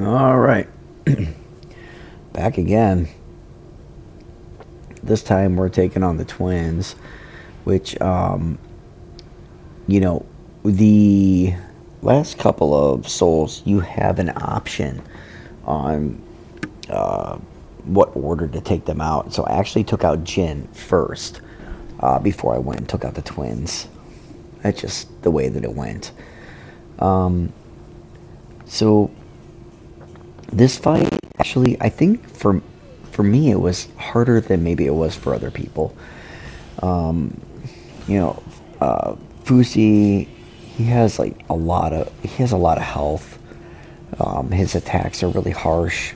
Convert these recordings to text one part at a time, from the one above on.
All right, back again. This time we're taking on the twins, which, you know, the last couple of souls, you have an option on uh, what order to take them out. So I actually took out Jin first before I went and took out the twins. That's just the way that it went. Um, so this fight, actually, I think for me it was harder than maybe it was for other people. Um, you know, Fusi, he has a lot of health. His attacks are really harsh,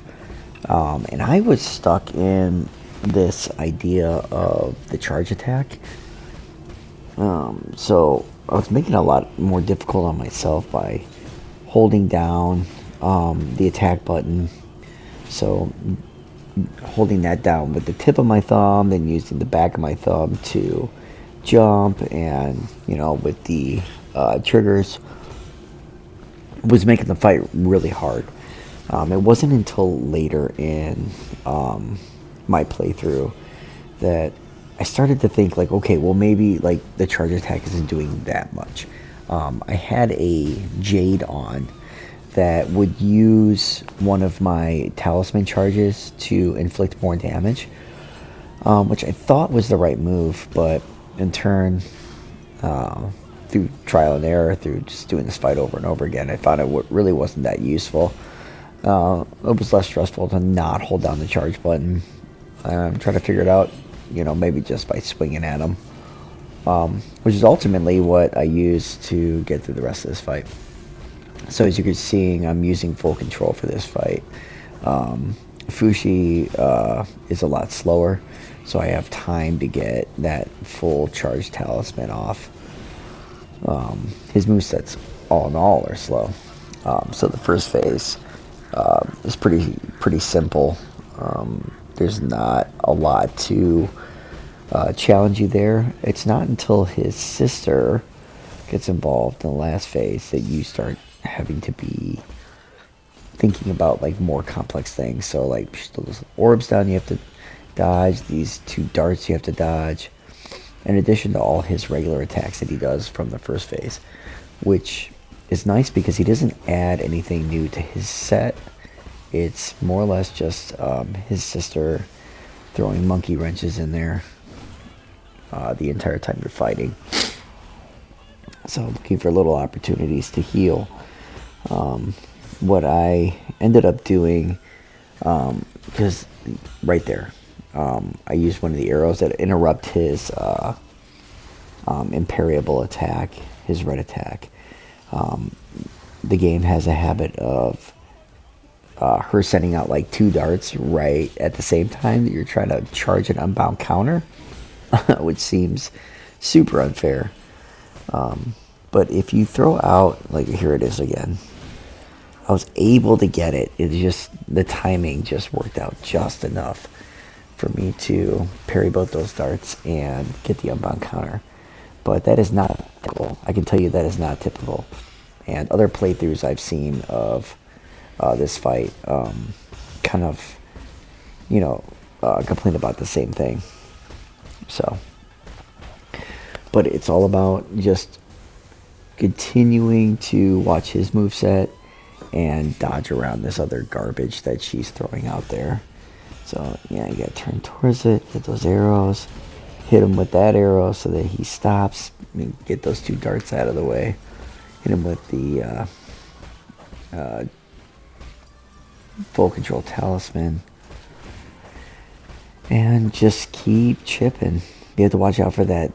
and I was stuck in this idea of the charge attack. So I was making it a lot more difficult on myself by holding down the attack button. So holding that down with the tip of my thumb, then using the back of my thumb to jump, and with the triggers, was making the fight really hard. It wasn't until later in my playthrough that I started to think like, okay, well maybe like the charge attack isn't doing that much. I had a Jade on that would use one of my talisman charges to inflict more damage, which I thought was the right move, but in turn, through trial and error, through just doing this fight over and over again, I found it really wasn't that useful. It was less stressful to not hold down the charge button. I'm trying to figure it out, maybe just by swinging at him, which is ultimately what I used to get through the rest of this fight. So as you can see, I'm using full control for this fight. Fushi is a lot slower, so I have time to get that full charge talisman off. His movesets, all in all, are slow. So the first phase is pretty simple. There's not a lot to challenge you there. It's not until his sister gets involved in the last phase that you start having to be thinking about like more complex things. So like those orbs down you have to dodge, these two darts you have to dodge, in addition to all his regular attacks that he does from the first phase, which is nice because he doesn't add anything new to his set. It's more or less just his sister throwing monkey wrenches in there the entire time you're fighting. So looking for little opportunities to heal. What I ended up doing, because right there, I used one of the arrows that interrupt his imperiable attack, his red attack. The game has a habit of her sending out like two darts right at the same time that you're trying to charge an unbound counter, which seems super unfair. But if you throw out, like here it is again, I was able to get it. It just, the timing just worked out just enough for me to parry both those darts and get the unbound counter. But that is not typical. I can tell you that is not typical. And other playthroughs I've seen of this fight kind of, complain about the same thing. So, but it's all about just continuing to watch his moveset and dodge around this other garbage that she's throwing out there. So yeah, you gotta turn towards it, get those arrows, hit him with that arrow so that he stops, get those two darts out of the way, hit him with the full control talisman, and just keep chipping. You have to watch out for that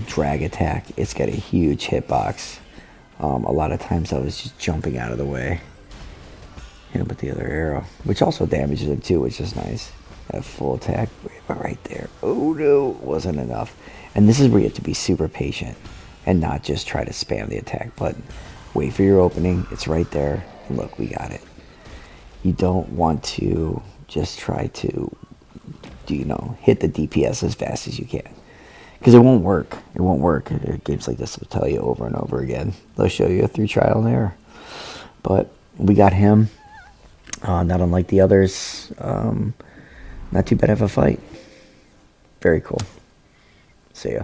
drag attack. It's got a huge hitbox. A lot of times I was just jumping out of the way, hit him with the other arrow, which also damages him too, which is nice. That full attack, but right there, oh no, wasn't enough. And this is where you have to be super patient and not just try to spam the attack button. Wait for your opening, it's right there, and look, we got it. You don't want to just try to, hit the DPS as fast as you can, because it won't work. It won't work. Games like this will tell you over and over again. They'll show you through trial and error. But we got him. Not unlike the others. Not too bad of a fight. Very cool. See ya.